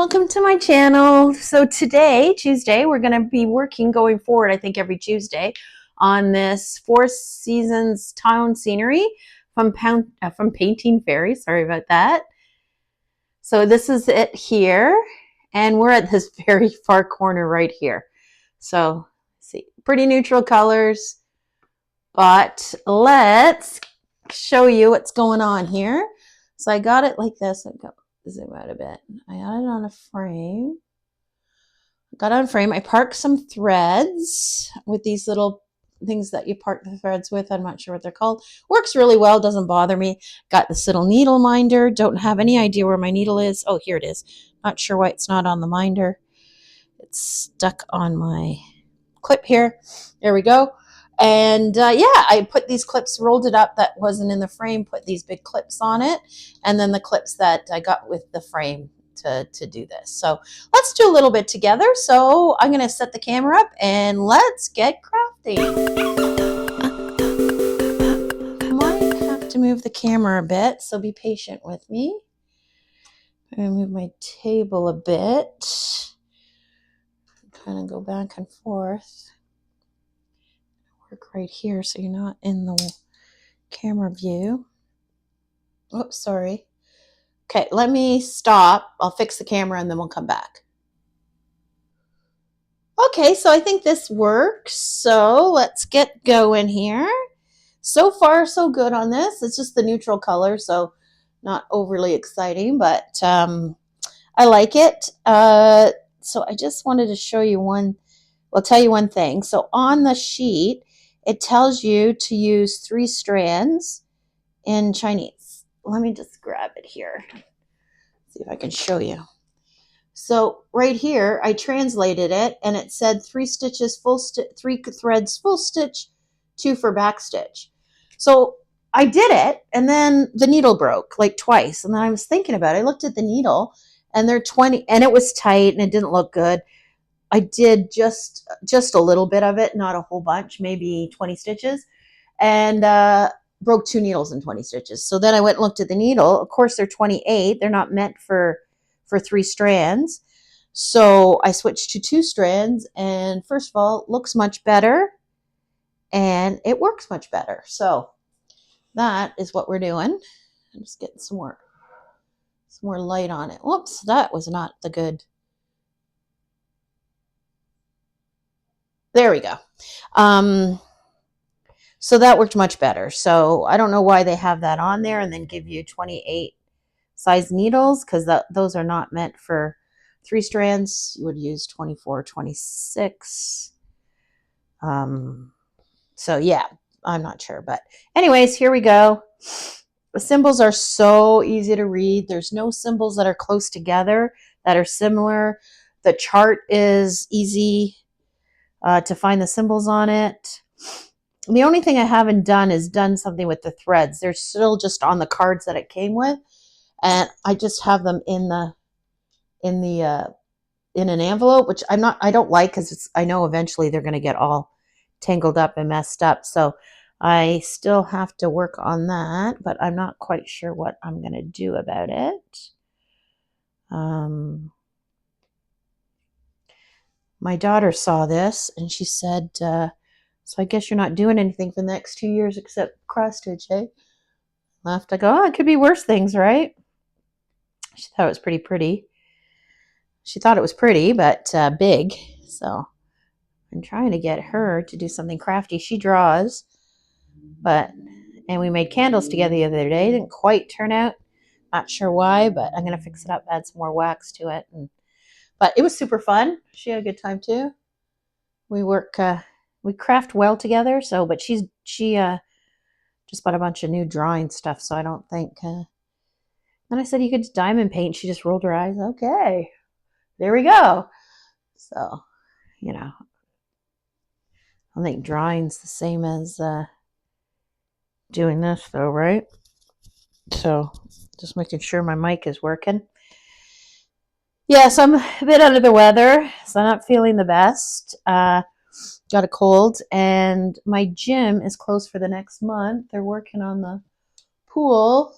welcome to my channel. So today, Tuesday, we're going to be working going forward, I think every Tuesday, on this Four Seasons town scenery from Painting Fairy. Sorry about that. So this is it here, and we're at this very far corner right here. So, see, pretty neutral colors, but let's show you what's going on here. So I got it like this. Zoom out a bit. I got it on a frame. I parked some threads with these little things that you park the threads with. I'm not sure what they're called. Works really well, doesn't bother me. Got this little needle minder. Don't have any idea where my needle is. Oh, here it is. Not sure why it's not on the minder. It's stuck on my clip here. There we go. And yeah, I put these clips, rolled it up that wasn't in the frame, put these big clips on it, and then the clips that I got with the frame to do this. So let's do a little bit together. So I'm going to set the camera up and let's get crafty. Might have to move the camera a bit, so be patient with me. I'm going to move my table a bit. Kind of go back and forth. Work right here so you're not in the camera view. Oops, sorry. Okay, let me stop. I'll fix the camera and then we'll come back. Okay, so I think this works. So let's get going here. So far, so good on this. It's just the neutral color, so not overly exciting, but I like it. So I just wanted to show you tell you one thing. So on the sheet, it tells you to use 3 strands in Chinese. Let me just grab it here. See if I can show you. So right here, I translated it, and it said 3 stitches, 3 threads, full stitch, 2 for back stitch. So I did it, and then the needle broke like twice. And then I was thinking about it. I looked at the needle, and they're 20, and it was tight, and it didn't look good. I did just a little bit of it, not a whole bunch, maybe 20 stitches, and broke 2 needles in 20 stitches. So then I went and looked at the needle. Of course, they're 28. They're not meant for 3 strands. So I switched to 2 strands, and first of all, it looks much better, and it works much better. So that is what we're doing. I'm just getting some more light on it. Whoops, that was not the good. There we go. So that worked much better. So I don't know why they have that on there and then give you 28 size needles, because those are not meant for 3 strands. You would use 24, 26. So yeah, I'm not sure. But anyways, here we go. The symbols are so easy to read. There's no symbols that are close together that are similar. The chart is easy to find the symbols on it. The only thing I haven't done is done something with the threads. They're still just on the cards that it came with, and I just have them in an envelope, which I don't like, because I know eventually they're going to get all tangled up and messed up. So I still have to work on that, but I'm not quite sure what I'm going to do about it. My daughter saw this and she said, so I guess you're not doing anything for the next 2 years except cross stitch, eh? Left. I go, oh, it could be worse things, right? She thought it was pretty. She thought it was pretty, but big. So I'm trying to get her to do something crafty. She draws, and we made candles together the other day. Didn't quite turn out. Not sure why, but I'm going to fix it up, add some more wax to it. But it was super fun. She had a good time too. We craft well together. So, but she just bought a bunch of new drawing stuff. So I don't think. Then I said you could diamond paint. She just rolled her eyes. Okay, there we go. So, I think drawing's the same as doing this, though, right? So, just making sure my mic is working. Yes, I'm a bit under the weather, so I'm not feeling the best. Got a cold, and my gym is closed for the next month. They're working on the pool.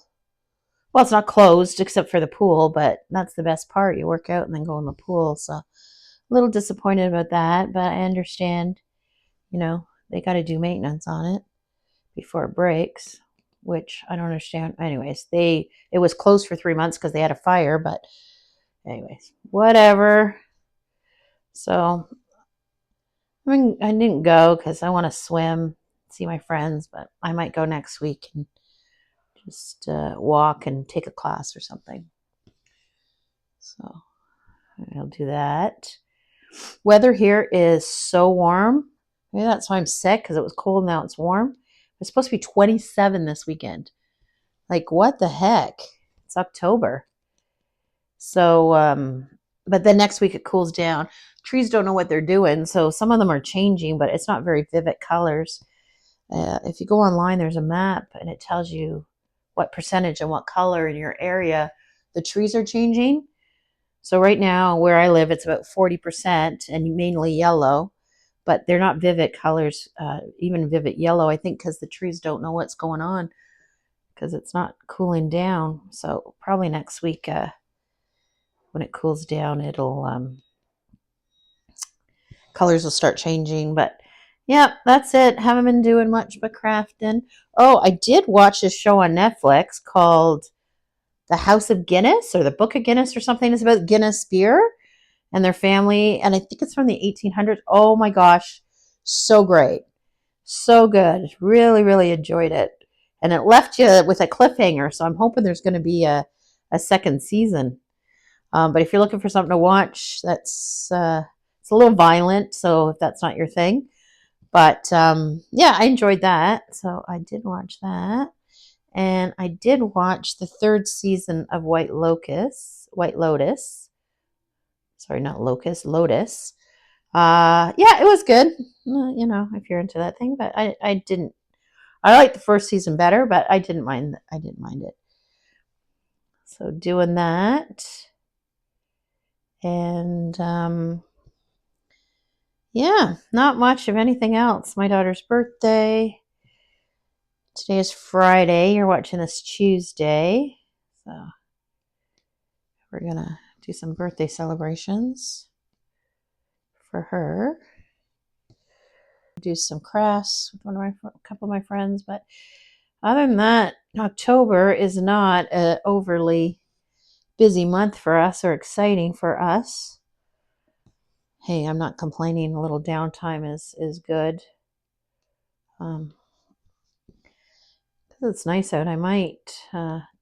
Well, it's not closed except for the pool, but that's the best part. You work out and then go in the pool. So a little disappointed about that, but I understand, they got to do maintenance on it before it breaks, which I don't understand. Anyways, it was closed for 3 months because they had a fire, but anyways, whatever. So I didn't go because I want to swim, see my friends, but I might go next week and just walk and take a class or something. So I'll do that. Weather here is so warm. Maybe that's why I'm sick, because it was cold, now it's warm. It's supposed to be 27 this weekend. Like, what the heck? It's October. So, but then next week it cools down. Trees don't know what they're doing, so some of them are changing, but it's not very vivid colors. If you go online, there's a map, and it tells you what percentage and what color in your area the trees are changing. So right now, where I live, it's about 40% and mainly yellow, but they're not vivid colors, even vivid yellow, I think because the trees don't know what's going on because it's not cooling down. So probably next week, when it cools down, colors will start changing. But yeah, that's it. Haven't been doing much but crafting. Oh, I did watch this show on Netflix called The House of Guinness or the Book of Guinness or something. It's about Guinness beer and their family, and I think it's from the 1800s. Oh my gosh, so great. So good. Really, really enjoyed it. And it left you with a cliffhanger, so I'm hoping there's going to be a second season. But if you're looking for something to watch, it's a little violent, so if that's not your thing. But yeah, I enjoyed that. So I did watch that. And I did watch the third season of White Lotus. Sorry, not Locust, Lotus. Yeah, it was good. If you're into that thing, but I didn't. I liked the first season better, but I didn't mind. I didn't mind it. So doing that, and yeah, not much of anything else. My daughter's birthday. Today is Friday. You're watching this Tuesday, so we're gonna do some birthday celebrations for her. Do some crafts with a couple of my friends, but other than that, October is not an overly busy month for us or exciting for us. Hey, I'm not complaining. A little downtime is good. Because it's nice out, I might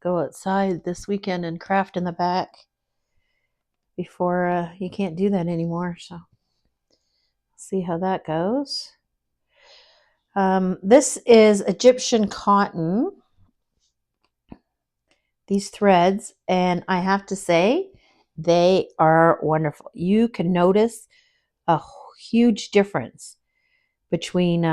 go outside this weekend and craft in the back before you can't do that anymore. So see how that goes. This is Egyptian cotton, these threads, and I have to say they are wonderful. You can notice a huge difference between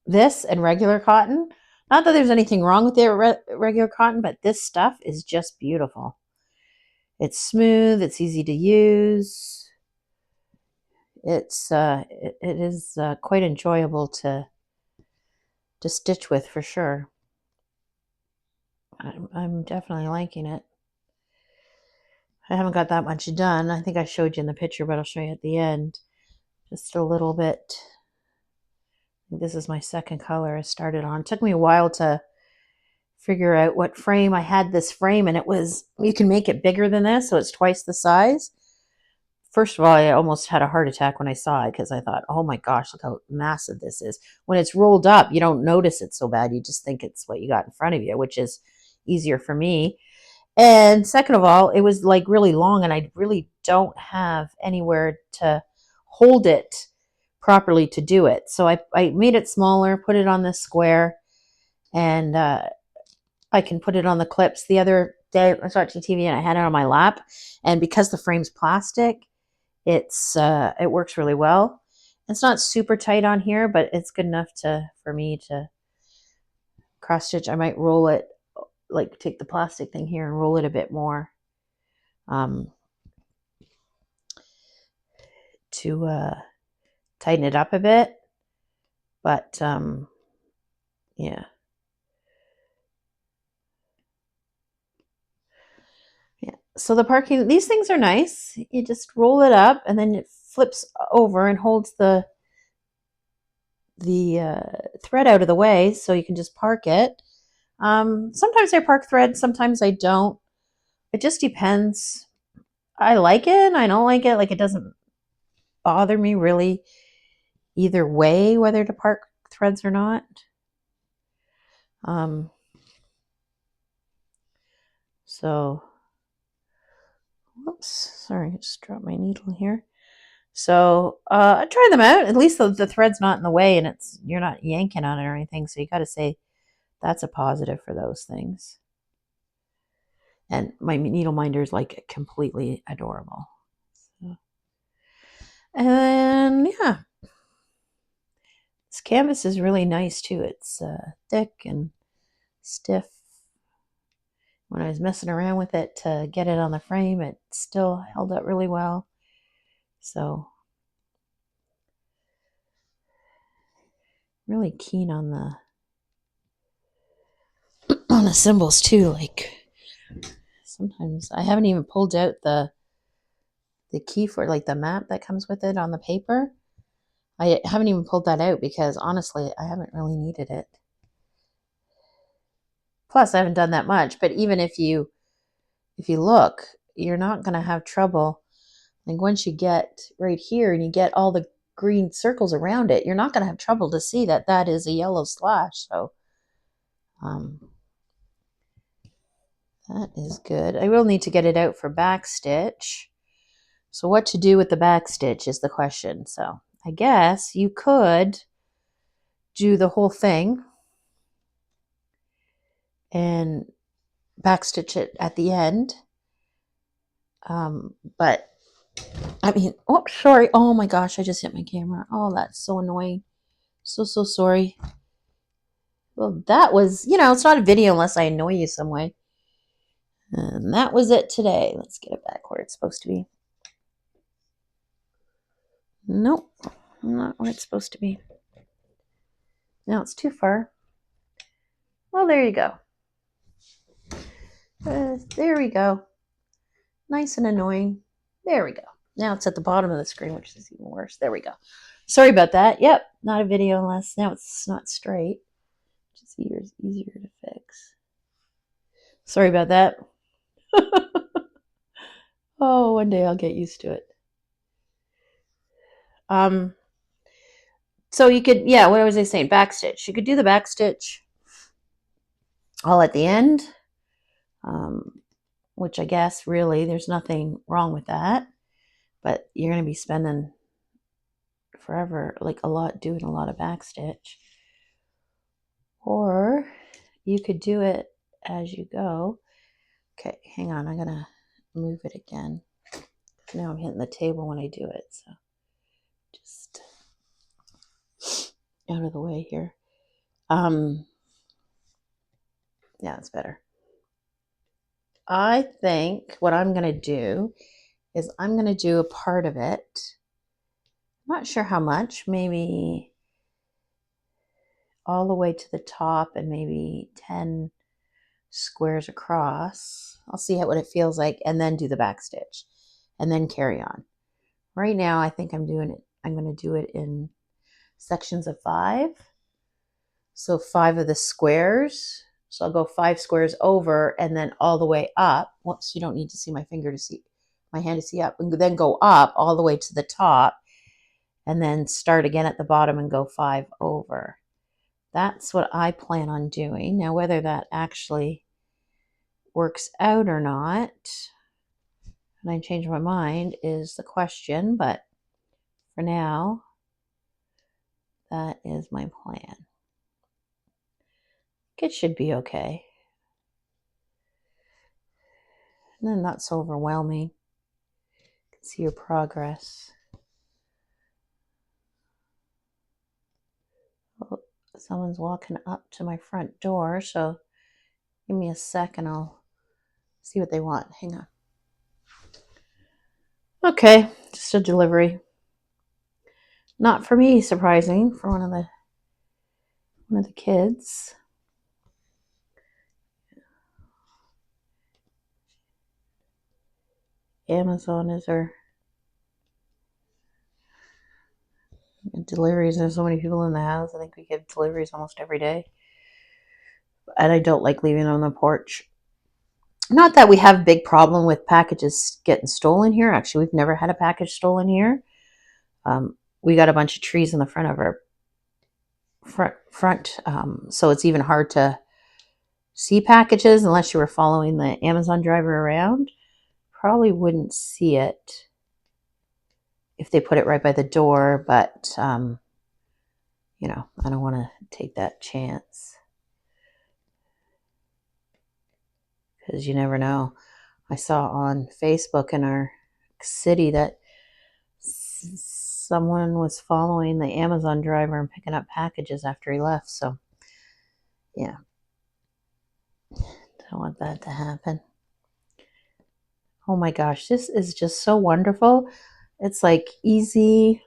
this and regular cotton. Not that there's anything wrong with the regular cotton, but this stuff is just beautiful. It's smooth, it's easy to use. It is quite enjoyable to stitch with for sure. I'm definitely liking it. I haven't got that much done. I think I showed you in the picture, but I'll show you at the end. Just a little bit. This is my second color I started on. It took me a while to figure out what frame. I had this frame, and you can make it bigger than this, so it's twice the size. First of all, I almost had a heart attack when I saw it because I thought, oh my gosh, look how massive this is. When it's rolled up, you don't notice it so bad. You just think it's what you got in front of you, which is easier for me. And second of all, it was like really long, and I really don't have anywhere to hold it properly to do it. So I made it smaller, put it on this square, and I can put it on the clips. The other day I was watching TV and I had it on my lap, and because the frame's plastic, it works really well. It's not super tight on here, but it's good enough for me to cross stitch. I might roll it, like take the plastic thing here and roll it a bit more to tighten it up a bit. But yeah. So the parking, these things are nice. You just roll it up and then it flips over and holds the thread out of the way so you can just park it. Sometimes I park thread, sometimes I don't. It just depends. I like it, I don't like it. Like, it doesn't bother me really either way whether to park threads or not. So, whoops, sorry, I just dropped my needle here. So I try them out. At least the thread's not in the way, and you're not yanking on it or anything. So you got to say that's a positive for those things. And my needle minder is like completely adorable. So. And yeah, this canvas is really nice too. It's thick and stiff. When I was messing around with it to get it on the frame, it still held up really well. So really keen on the symbols too. Like, sometimes I haven't even pulled out the key for, like, the map that comes with it on the paper. I haven't even pulled that out because honestly I haven't really needed it. Plus I haven't done that much, but even if you look, you're not going to have trouble. Like, once you get right here and you get all the green circles around it, you're not going to have trouble to see that that is a yellow slash. So that is good. I will need to get it out for back stitch. So what to do with the back stitch is the question. So I guess you could do the whole thing and backstitch it at the end. But I mean, oh, sorry. Oh my gosh, I just hit my camera. Oh, that's so annoying. So sorry. Well, that was, it's not a video unless I annoy you some way. And that was it today. Let's get it back where it's supposed to be. Nope, not where it's supposed to be. No, it's too far. Well, there you go. There we go. Nice and annoying. There we go. Now it's at the bottom of the screen, which is even worse. There we go. Sorry about that. Yep, not a video unless now it's not straight, which is easier to fix. Sorry about that. Oh, one day I'll get used to it. So you could, yeah, what was I saying? Backstitch. You could do the backstitch all at the end, which I guess really there's nothing wrong with that. But you're going to be spending forever, like doing a lot of backstitch. Or you could do it as you go. Okay, hang on, I'm going to move it again. Now I'm hitting the table when I do it, so just out of the way here. Yeah, it's better. I think what I'm going to do is I'm going to do a part of it. I'm not sure how much, maybe all the way to the top and maybe 10 squares across. I'll see what it feels like, and then do the back stitch and then carry on. Right now I think I'm going to do it in sections of 5. So 5 of the squares. So I'll go 5 squares over and then all the way up. Whoops, you don't need to see my finger to see my hand to see up, and then go up all the way to the top and then start again at the bottom and go 5 over. That's what I plan on doing. Now, whether that actually works out or not, and I change my mind, is the question, but for now, that is my plan. It should be okay. And then not so overwhelming. You can see your progress. Oh, someone's walking up to my front door, so give me a sec and I'll see what they want. Hang on. Okay, just a delivery. Not for me, surprising, for one of the kids. Amazon is our deliveries. There's so many people in the house. I think we get deliveries almost every day. And I don't like leaving on the porch. Not that we have a big problem with packages getting stolen here. Actually, we've never had a package stolen here. We got a bunch of trees in the front of our front, so it's even hard to see packages unless you were following the Amazon driver around. Probably wouldn't see it if they put it right by the door, but you know, I don't want to take that chance because you never know. I saw on Facebook in our city that someone was following the Amazon driver and picking up packages after he left. So, yeah, don't want that to happen. Oh my gosh, this is just so wonderful. It's like easy.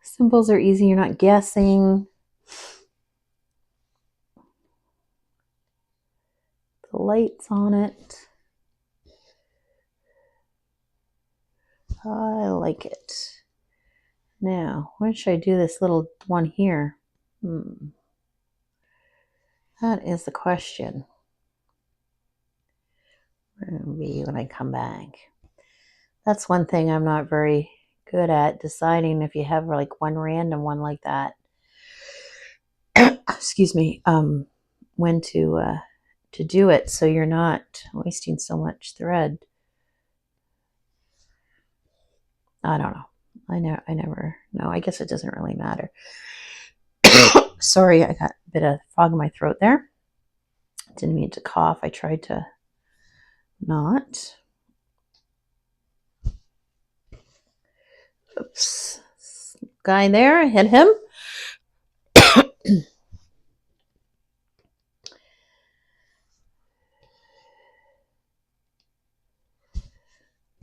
Symbols are easy. You're not guessing. The lights on it. I like it. Now, where should I do this little one here? That is the question. Where will be when I come back? That's one thing I'm not very good at, deciding if you have like one random one like that. Excuse me. When to do it so you're not wasting so much thread. I don't know. I never know. I guess it doesn't really matter. Sorry, I got a bit of fog in my throat there. Didn't mean to cough. I tried to not. Oops. Guy there, I hit him.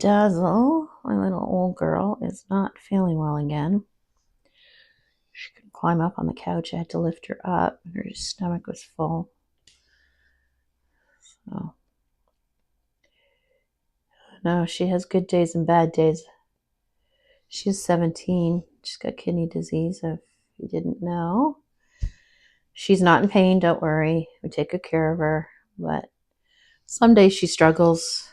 Dazzle, my little old girl, is not feeling well again. She couldn't climb up on the couch. I had to lift her up. Her stomach was full. So, no, she has good days and bad days. She's 17. She's got kidney disease, if you didn't know. She's not in pain, don't worry. We take good care of her, but some days she struggles.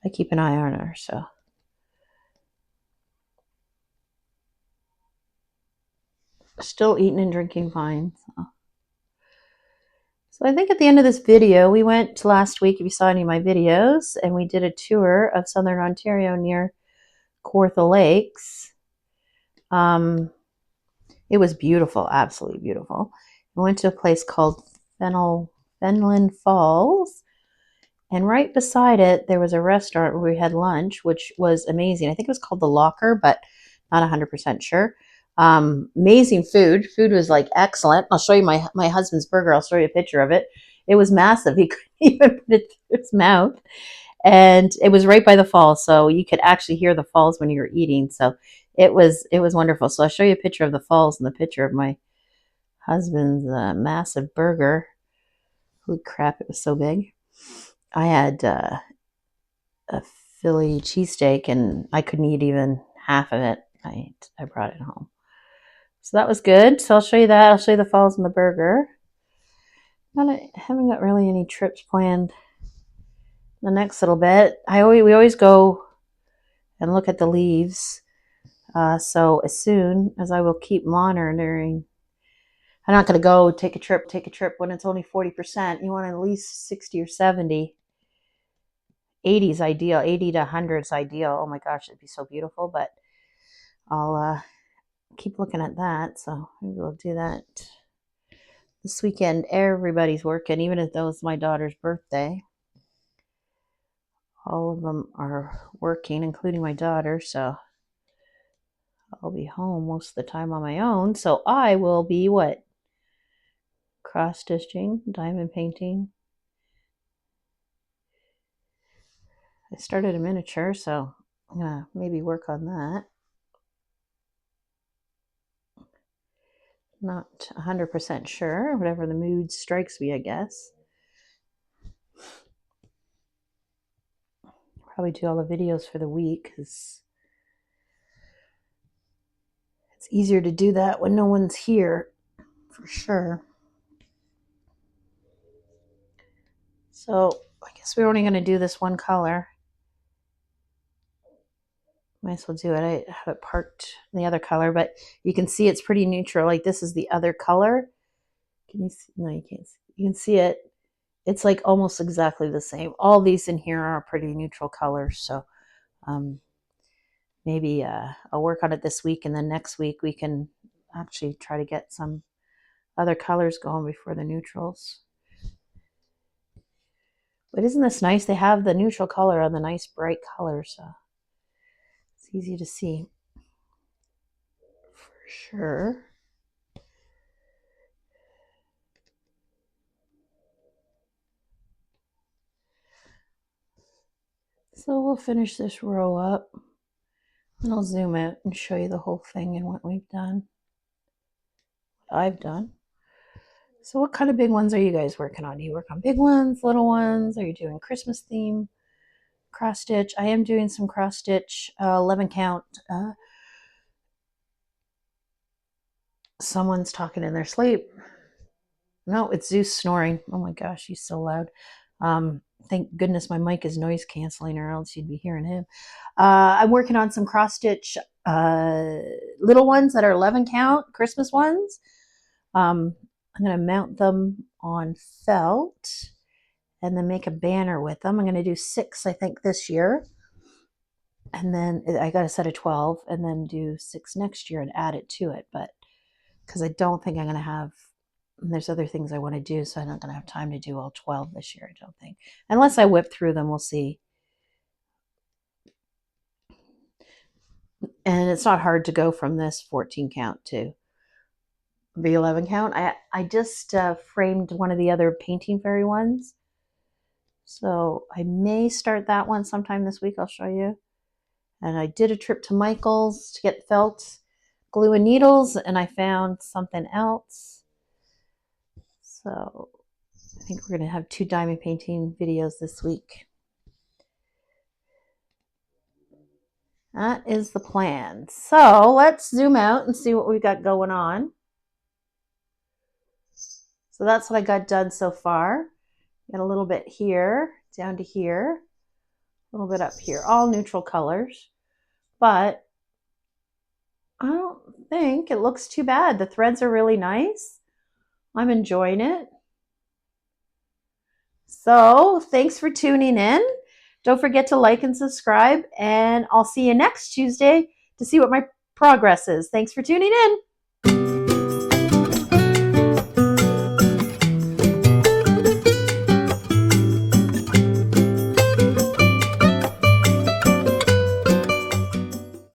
I keep an eye on her, so. Still eating and drinking fine. So I think at the end of this video, we went last week, if you saw any of my videos, and we did a tour of Southern Ontario near Kawartha Lakes. It was beautiful, absolutely beautiful. We went to a place called Fenelon Falls, and right beside it, there was a restaurant where we had lunch, which was amazing. I think it was called The Locker, but not 100% sure. Amazing food. Food was like excellent. I'll show you my husband's burger. I'll show you a picture of it. It was massive. He couldn't even put it through his mouth. And it was right by the falls, so you could actually hear the falls when you were eating. So it was wonderful. So I'll show you a picture of the falls and the picture of my husband's massive burger. Holy crap, it was so big. I had a Philly cheesesteak, and I couldn't eat even half of it. I brought it home. So that was good. So I'll show you that. I'll show you the falls and the burger. I haven't got really any trips planned the next little bit. We always go and look at the leaves. So as soon as I will keep monitoring, I'm not going to go take a trip when it's only 40%. You want at least 60 or 70. 80 is ideal. 80 to 100 is ideal. Oh my gosh, it'd be so beautiful. But I'll keep looking at that. So maybe we'll do that this weekend. Everybody's working, even though it's my daughter's birthday. All of them are working, including my daughter. So I'll be home most of the time on my own. So I will be what? Cross stitching, diamond painting. I started a miniature, so I'm gonna maybe work on that. Not 100% sure, whatever the mood strikes me, I guess. probably do all the videos for the week because it's easier to do that when no one's here, for sure. So I guess we're only going to do this one color. Might as well do it. I have it parked in the other color, but you can see it's pretty neutral. Like this is the other color. Can you see? No, you can't see. You can see it. It's like almost exactly the same. All these in here are pretty neutral colors. So maybe I'll work on it this week, and then next week we can actually try to get some other colors going before the neutrals. But isn't this nice? They have the neutral color on the nice bright color, so it's easy to see for sure. So we'll finish this row up, and I'll zoom out and show you the whole thing and what we've done, what I've done. So what kind of big ones are you guys working on? Do you work on big ones, little ones? Are you doing Christmas theme? Cross stitch. I am doing some cross stitch, 11 count. Someone's talking in their sleep. No, it's Zeus snoring. Oh my gosh, he's so loud. Thank goodness my mic is noise canceling, or else you'd be hearing him. I'm working on some cross stitch little ones that are 11 count, Christmas ones. I'm going to mount them on felt and then make a banner with them. I'm going to do 6, I think, this year. And then I got a set of 12 and then do 6 next year and add it to it. But because I don't think I'm going to have, there's other things I want to do, so I'm not going to have time to do all 12 this year, I don't think. Unless I whip through them, we'll see. And it's not hard to go from this 14 count to the 11 count. I just framed one of the other painting fairy ones. So I may start that one sometime this week. I'll show you. And I did a trip to Michael's to get felt, glue, and needles, and I found something else. So I think we're going to have 2 diamond painting videos this week. That is the plan. So let's zoom out and see what we've got going on. So that's what I got done so far. Got a little bit here, down to here, a little bit up here, all neutral colors. But I don't think it looks too bad. The threads are really nice. I'm enjoying it. So thanks for tuning in. Don't forget to like and subscribe, and I'll see you next Tuesday to see what my progress is. Thanks for tuning in.